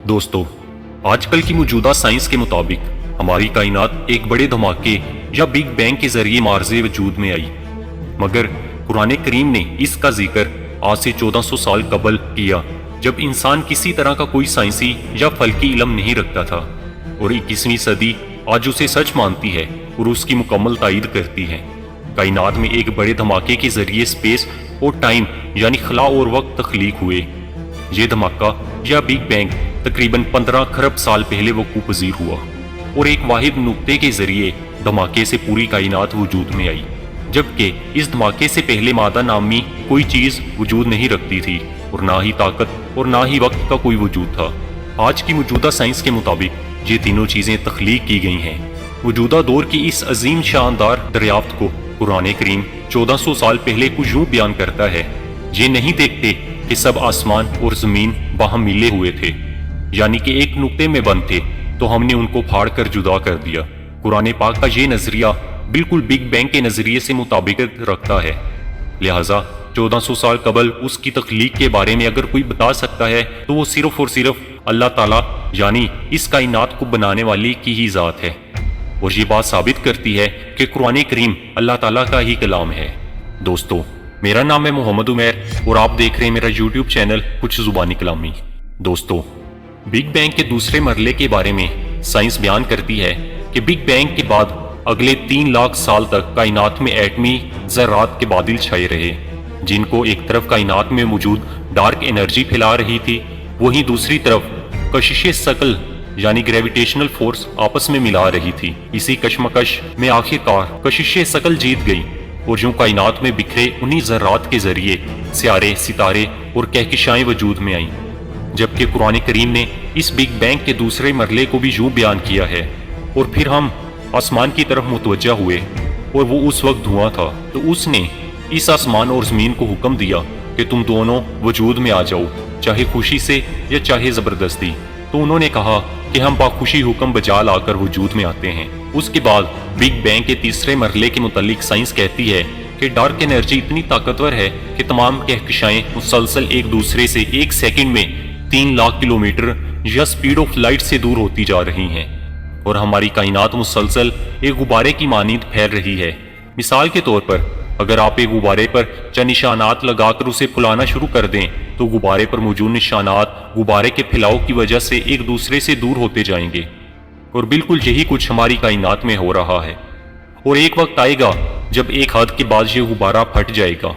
दोस्तों, आजकल की मौजूदा साइंस के मुताबिक हमारी कायनात एक बड़े धमाके या बिग बैंग के जरिए मार्ज़े वजूद में आई। मगर कुरान करीम ने इसका जिक्र आज से 1400 साल कबल किया, जब इंसान किसी तरह का कोई साइंसी या फल्की इल्म नहीं रखता था, और 21वीं सदी आज उसे सच मानती है और उसकी मुकम्मल तायीद करती है। कायनात में एक बड़े धमाके के जरिए स्पेस और टाइम यानी खला और वक्त तख्लीक हुए। ये धमाका या बिग बैंग तकरीबन 15 खरब साल पहले वकूअ पज़ीर हुआ और एक वाहिद नुक्ते के जरिए धमाके से पूरी कायनात वजूद में आई। जबकि इस धमाके से पहले मादा नामी कोई चीज़ वजूद नहीं रखती थी और ना ही ताकत और ना ही वक्त का कोई वजूद था। आज की मौजूदा साइंस के मुताबिक ये तीनों चीज़ें तख्लीक की गई हैं। मौजूदा दौर की इस अजीम शानदार दरियाफ्त को कुरान करीम 1400 साल पहले कुछ यूं बयान करता है। ये नहीं देखते कि सब आसमान और ज़मीन बाहम मिले हुए थे, यानी कि एक नुक्ते में बंद थे, तो हमने उनको फाड़ कर जुदा कर दिया। कुरान पाक का ये नजरिया बिल्कुल बिग बैंग के नजरिए से मुताबिकत रखता है। लिहाजा 1400 साल कबल उसकी तख्लीक के बारे में अगर कोई बता सकता है तो वो सिर्फ और सिर्फ अल्लाह ताला यानी इस कायनात को बनाने वाली की ही ज़ात है। और ये बात साबित करती है कि कुरान करीम अल्लाह ताला का ही कलाम है। दोस्तों, मेरा नाम है मोहम्मद उमैर और आप देख रहे हैं मेरा यूट्यूब चैनल कुछ ज़ुबानी कलामी। दोस्तों, बिग बैंग के दूसरे मरले के बारे में साइंस बयान करती है कि बिग बैंग के बाद अगले 3 लाख साल तक कायनात में एटमी ज़र्रात के बादल छाए रहे, जिनको एक तरफ कायनात में मौजूद डार्क एनर्जी फैला रही थी, वहीं दूसरी तरफ कशिश सकल यानी ग्रेविटेशनल फोर्स आपस में मिला रही थी। इसी कशमकश में आखिरकार कशिश सकल जीत गई और यूं कायनात में बिखरे उन्हीं ज़र्रात के जरिए सियारे, सितारे और कहकशाएं वजूद में आईं। जबकि कुरान करीम ने इस बिग बैंग के दूसरे मरले को भी यूं बयान किया है। और फिर हम आसमान की तरफ मुतवज्जा हुए और वो उस वक्त धुआं था, तो उसने इस आसमान और ज़मीन को हुक्म दिया कि तुम दोनों वजूद में आ जाओ, चाहे खुशी से या चाहे ज़बरदस्ती। तो उन्होंने कहा कि हम बाखुशी हुक्म बजा लाकर वजूद में आते हैं। उसके बाद बिग बैंग के तीसरे मरले के मुतालिक साइंस कहती है कि डार्क एनर्जी इतनी ताकतवर है कि तमाम कहकशाएं मुसलसल एक दूसरे से 1 सेकंड में 3 लाख किलोमीटर या स्पीड ऑफ लाइट से दूर होती जा रही हैं और हमारी कायनात मुसलसल एक गुब्बारे की मानींद फैल रही है। मिसाल के तौर पर अगर आप एक गुब्बारे पर चंद निशानात लगाकर उसे फुलाना शुरू कर दें तो गुब्बारे पर मौजूद निशानात गुब्बारे के फैलाव की वजह से एक दूसरे से दूर होते जाएंगे। और बिल्कुल यही कुछ हमारी कायनात में हो रहा है। और एक वक्त आएगा जब एक हद के बाद ये गुब्बारा फट जाएगा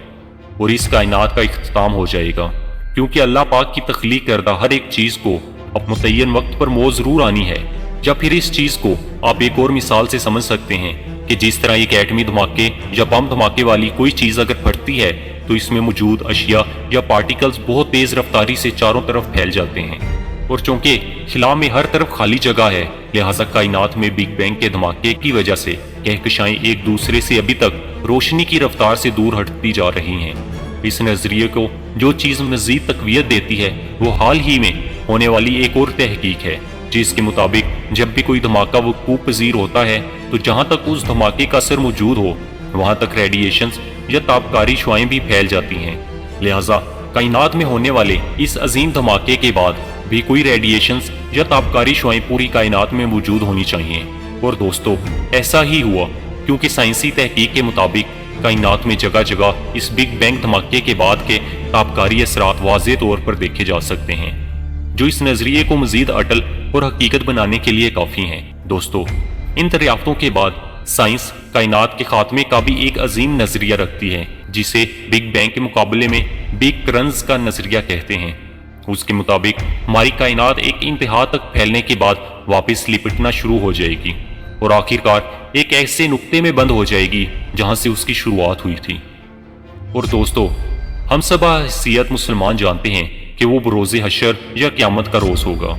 और इस कायनात का इख्तिताम हो जाएगा, क्योंकि अल्लाह पाक की तख्लीक करदा हर एक चीज़ को अब मुतय्यन वक्त पर मौत ज़रूर आनी है। या फिर इस चीज़ को आप एक और मिसाल से समझ सकते हैं कि जिस तरह एक एटमी धमाके या बम धमाके वाली कोई चीज़ अगर फटती है तो इसमें मौजूद अशिया या पार्टिकल्स बहुत तेज़ रफ्तारी से चारों तरफ फैल जाते हैं। और चूंकि खिला में हर तरफ खाली जगह है, लिहाजा कायनात में बिग बैंग के धमाके की वजह से कहकशाएं एक दूसरे से अभी तक रोशनी की रफ्तार से दूर हटती जा रही हैं। इस नजरिए को जो चीज़ मज़ीद तक़वियत देती है वो हाल ही में होने वाली एक और तहकीक है, जिसके मुताबिक जब भी कोई धमाका वकूअ पज़ीर होता है तो जहाँ तक उस धमाके का असर मौजूद हो वहाँ तक रेडिएशंस या ताबकारी शुआएं भी फैल जाती हैं। लिहाजा कायनात में होने वाले इस अजीम धमाके के बाद भी कोई रेडिएशंस या ताबकारी शुआएं पूरी कायनात में मौजूद होनी चाहिए। और दोस्तों, ऐसा ही हुआ, क्योंकि साइंसी तहकीक के मुताबिक कायनात में जगह जगह इस बिग बैंग धमाके के बाद के ताबकारी असरात वाज़ेह तौर पर देखे जा सकते हैं, जो इस नजरिए को मजीद अटल और हकीकत बनाने के लिए काफ़ी हैं। दोस्तों, इन दरियाफ्तों के बाद साइंस कायनात के खात्मे का भी एक अजीम नजरिया रखती है, जिसे बिग बैंग के मुकाबले में बिग क्रंच का नजरिया कहते हैं। उसके मुताबिक हमारी कायनात एक इंतहा तक फैलने के बाद वापस लिपटना शुरू हो जाएगी और आखिरकार एक ऐसे नुक्ते में बंद हो जाएगी जहां से उसकी शुरुआत हुई थी। और दोस्तों, हम सब हैसियत मुसलमान जानते हैं कि वो बरोज़े हशर या क़यामत का रोज़ होगा,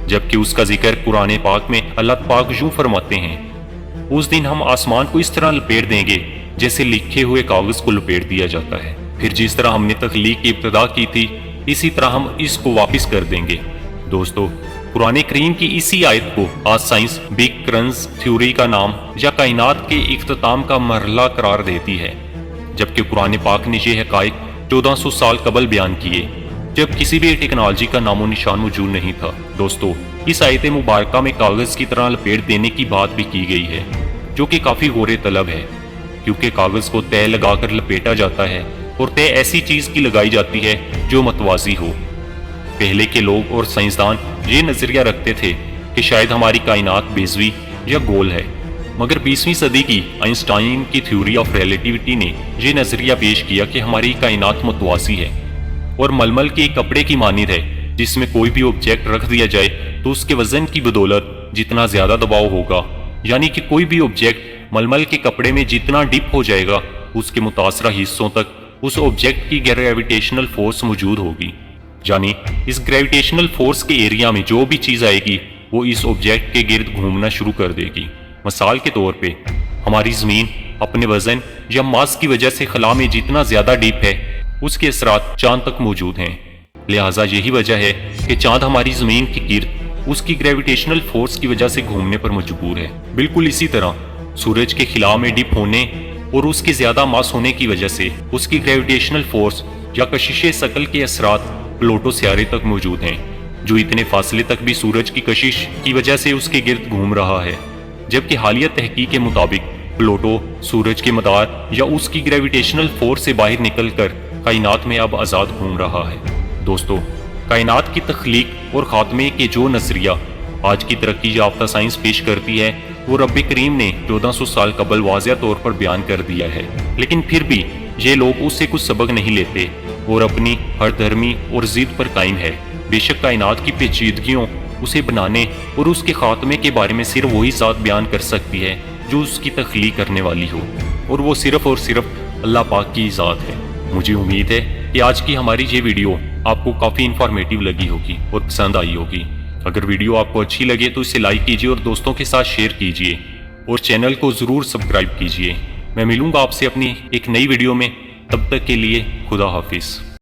जबकि उसका जिक्र कुरान पाक में अल्लाह पाक यूं फरमाते हैं, उस दिन हम आसमान को इस तरह लपेट देंगे जैसे लिखे हुए कागज़ को लपेट दिया जाता है। फिर जिस तरह हमने तख्लीक की इब्तिदा की थी इसी तरह हम इसको वापस कर देंगे। दोस्तों, कुरान करीम की इसी आयत को आज साइंस बिग क्रंच थ्योरी का नाम या कायनात के इख्तिताम का मरहला करार देती है, जबकि कुरान पाक ने ये हक़ाइक़ 1400 साल कबल बयान किए। جب کسی بھی ٹیکنالوجی کا نام و نشان موجود نہیں تھا۔ دوستو، اس آیت مبارکہ میں کاغذ کی طرح لپیٹ دینے کی بات بھی کی گئی ہے، جو کہ کافی غور طلب ہے، کیونکہ کاغذ کو طے لگا کر لپیٹا جاتا ہے اور طے ایسی چیز کی لگائی جاتی ہے جو متوازی ہو۔ پہلے کے لوگ اور سائنسدان یہ نظریہ رکھتے تھے کہ شاید ہماری کائنات بیضوی یا گول ہے، مگر 20ویں صدی کی آئنسٹائن کی تھیوری آف ریلیٹیوٹی نے یہ نظریہ پیش کیا کہ ہماری کائنات متوازی ہے اور ململ کے ایک کپڑے کی مانند ہے، جس میں کوئی بھی آبجیکٹ رکھ دیا جائے تو اس کے وزن کی بدولت جتنا زیادہ دباؤ ہوگا، یعنی کہ کوئی بھی آبجیکٹ ململ کے کپڑے میں جتنا ڈپ ہو جائے گا، اس کے متاثرہ حصوں تک اس آبجیکٹ کی گریویٹیشنل فورس موجود ہوگی، یعنی اس گریویٹیشنل فورس کے ایریا میں جو بھی چیز آئے گی وہ اس آبجیکٹ کے گرد گھومنا شروع کر دے گی۔ مثال کے طور پہ ہماری زمین اپنے وزن یا ماس کی وجہ سے خلا میں جتنا زیادہ ڈیپ ہے، اس کے اثرات چاند تک موجود ہیں، لہٰذا یہی وجہ ہے کہ چاند ہماری زمین کے گرد اس کی گریویٹیشنل فورس کی وجہ سے گھومنے پر مجبور ہے۔ بالکل اسی طرح سورج کے خلا میں ڈپ ہونے اور اس کے زیادہ ماس ہونے کی وجہ سے اس کی گریویٹیشنل فورس یا کشش ثقل کے اثرات پلوٹو سیارے تک موجود ہیں، جو اتنے فاصلے تک بھی سورج کی کشش کی وجہ سے اس کے گرد گھوم رہا ہے، جبکہ حالیہ تحقیق کے مطابق پلوٹو سورج کے مدار یا اس کی گریویٹیشنل فورس سے باہر نکل کر کائنات میں اب آزاد گھوم رہا ہے۔ دوستو، کائنات کی تخلیق اور خاتمے کے جو نظریہ آج کی ترقی یافتہ سائنس پیش کرتی ہے، وہ رب کریم نے 1400 سال قبل واضح طور پر بیان کر دیا ہے، لیکن پھر بھی یہ لوگ اس سے کچھ سبق نہیں لیتے اور اپنی ہر دھرمی اور ضد پر قائم ہے۔ بے شک کائنات کی پیچیدگیوں، اسے بنانے اور اس کے خاتمے کے بارے میں صرف وہی ذات بیان کر سکتی ہے جو اس کی تخلیق کرنے والی ہو، اور وہ صرف اور صرف اللہ پاک کی ذات ہے۔ مجھے امید ہے کہ آج کی ہماری یہ ویڈیو آپ کو کافی انفارمیٹیو لگی ہوگی اور پسند آئی ہوگی۔ اگر ویڈیو آپ کو اچھی لگے تو اسے لائک کیجیے اور دوستوں کے ساتھ شیئر کیجیے اور چینل کو ضرور سبسکرائب کیجیے۔ میں ملوں گا آپ سے اپنی ایک نئی ویڈیو میں، تب تک کے لیے خدا حافظ۔